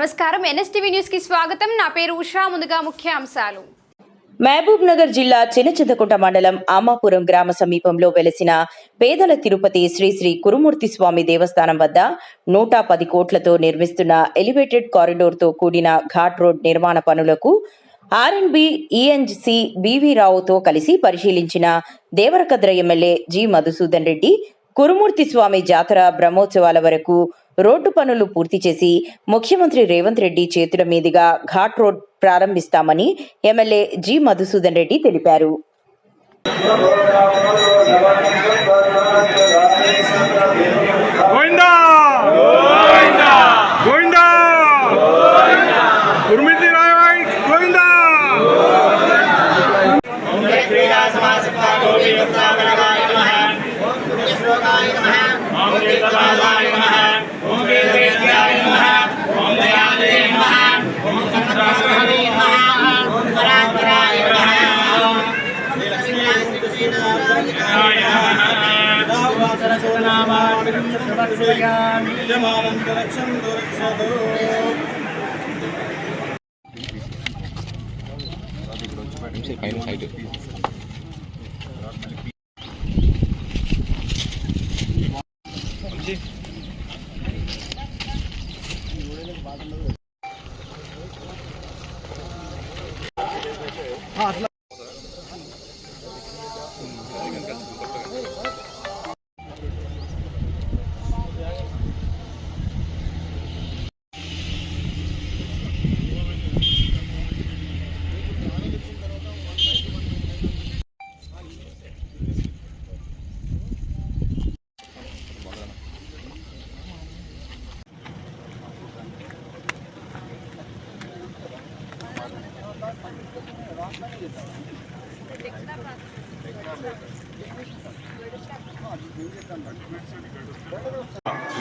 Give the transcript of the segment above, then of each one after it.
నమస్కారం NSTV news కి స్వాగతం. నా పేరు ఉషా. ముందుగా ముఖ్యాంశాలు. మహబూబ్ నగర్ జిల్లా చిన్నచింతకుంట మండలం ఆమాపురం గ్రామ సమీపంలో వెలసిన పేదల తిరుపతి శ్రీ శ్రీ కురుమూర్తి స్వామి దేవస్థానం వద్ద 110 కోట్లతో నిర్మిస్తున్న ఎలివేటెడ్ కారిడోర్తో కూడిన ఘాట్ రోడ్ నిర్మాణ పనులకు ఆర్ఎండ్బి ఈఎన్జీ బివి రావుతో కలిసి పరిశీలించిన దేవరకద్ర ఎమ్మెల్యే జి మధుసూదన్ రెడ్డి కురుమూర్తి స్వామి జాతర బ్రహ్మోత్సవాల వరకు రోడ్డు పనులు పూర్తి చేసి ముఖ్యమంత్రి రేవంత్ రెడ్డి చేతుల మీదుగా ఘాట్ రోడ్ ప్రారంభిస్తామని ఎమ్మెల్యే జి మధుసూదన్ రెడ్డి తెలిపారు.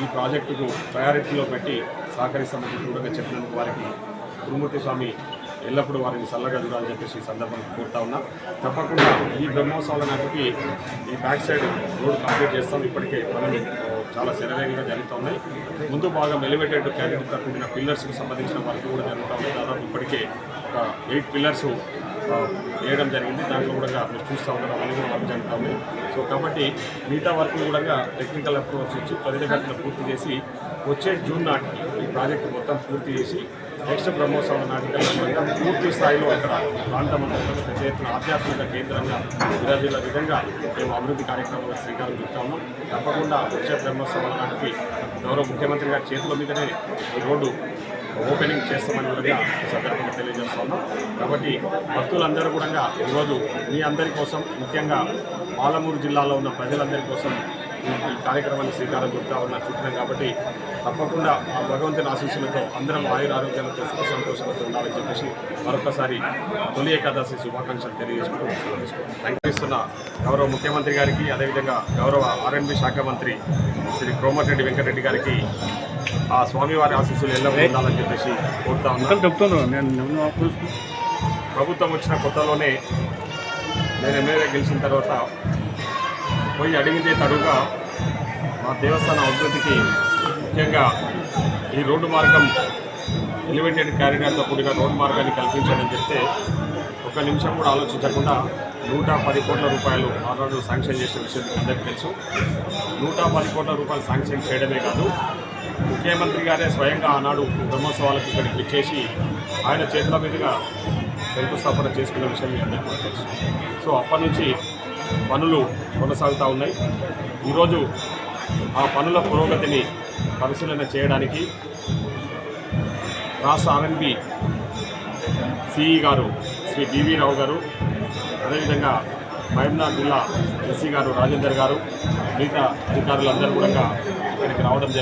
ఈ ప్రాజెక్టుకు ప్రయారిటీలో పెట్టి సహకరిస్తామని కూడా చెప్పినందుకు వారికి కురుమూర్తి స్వామి ఎల్లప్పుడూ వారిని చల్లగా చూడాలని చెప్పేసి ఈ సందర్భంగా కోరుతా ఉన్నా. తప్పకుండా ఈ బ్రహ్మోత్సవాల నాటికి ఈ బ్యాక్ సైడ్ రోడ్ కంప్లీట్ చేస్తాం. ఇప్పటికే పనులు చాలా శరవేగంగా జరుగుతూ ఉన్నాయి. ముందు భాగం ఎలివేటెడ్ క్యారెక్టర్తో కూడిన పిల్లర్స్కి సంబంధించిన వర్క్ కూడా జరుగుతూ ఉన్నాయి. దాదాపు ఇప్పటికే ఒక 8 పిల్లర్స్ వేయడం జరిగింది. దాంట్లో కూడా మీరు చూస్తూ ఉన్నారు, అవన్నీ కూడా వర్క్ జరుగుతూ ఉన్నాయి. సో కాబట్టి మిగతా వర్క్ కూడా టెక్నికల్ అప్రోచ్ ఇచ్చి త్వరితగతిన పూర్తి చేసి వచ్చే జూన్ నాటికి ఈ ప్రాజెక్టు మొత్తం పూర్తి చేసి నెక్స్ట్ బ్రహ్మోత్సవాల నాటికల్లా పూర్తి స్థాయిలో అక్కడ ప్రాంతం అంతా పెద్ద ఎత్తున ఆధ్యాత్మిక కేంద్రంగా విరాజిల్ల విధంగా మేము అభివృద్ధి కార్యక్రమాలకు శ్రీకారం చుట్టా ఉన్నాం. తప్పకుండా వచ్చే బ్రహ్మోత్సవాల నాటికి గౌరవ ముఖ్యమంత్రి గారి చేతుల మీదనే ఈ రోడ్డు ఓపెనింగ్ చేస్తామని కూడా సందర్భంగా తెలియజేస్తున్నాం. కాబట్టి భక్తులందరూ కూడా ఈరోజు మీ అందరి కోసం, ముఖ్యంగా పాలమూరు జిల్లాలో ఉన్న ప్రజలందరి కోసం ఈ కార్యక్రమాన్ని శ్రీకారం చుట్టాం కాబట్టి తప్పకుండా ఆ భగవంతుని ఆశీస్సులతో అందరం ఆరోగ్యాలతో సుఖ సంతోషాలతో ఉండాలని చెప్పేసి మరొకసారి తొలి ఏకాదశి శుభాకాంక్షలు తెలియజేసుకుంటూ థ్యాంక్యూస్తున్న గౌరవ ముఖ్యమంత్రి గారికి, అదేవిధంగా గౌరవ ఆర్ఎండ్బి శాఖ మంత్రి శ్రీ కోమటిరెడ్డి వెంకటరెడ్డి గారికి ఆ స్వామివారి ఆశీస్సులు ఎల్లప్పుడూ ఉండాలని చెప్పేసి కోరుతా ఉన్నాను. ప్రభుత్వం వచ్చిన కొత్తలోనే నేను ఎమ్మెల్యే గెలిచిన తర్వాత పోయి అడిగితే తడుగా మా దేవస్థానం అభివృద్ధికి ముఖ్యంగా ఈ రోడ్డు మార్గం ఎలివేటెడ్ కారిడార్తో కూడిన రోడ్డు మార్గాన్ని కల్పించాలని చెప్తే ఒక నిమిషం కూడా ఆలోచించకుండా 110 కోట్ల రూపాయలు ఆ రోజు శాంక్షన్ చేసిన విషయం అందరికీ తెలుసు. 110 కోట్ల రూపాయలు శాంక్షన్ చేయడమే కాదు, ముఖ్యమంత్రి గారే స్వయంగా ఆనాడు బ్రహ్మోత్సవాలకు ఇక్కడికి వచ్చేసి ఆయన చేతుల మీదుగా శంకుస్థాపన చేసుకున్న విషయం మీ అందరికీ కూడా తెలుసు. సో అప్పటి నుంచి పనులు కొనసాగుతూ ఉన్నాయి. ఈరోజు ఆ పనుల పురోగతిని పరిశీలన చేయడానికి రాష్ట్ర ఆర్ఎండ్బి సిఈ గారు శ్రీ బివి రావు గారు, అదేవిధంగా మహబూబ్నగర్ జిల్లా ఎస్సీ గారు రాజేందర్ గారు, మిగతా అధికారులందరూ కూడా ఇక్కడికి రావడం జరిగింది.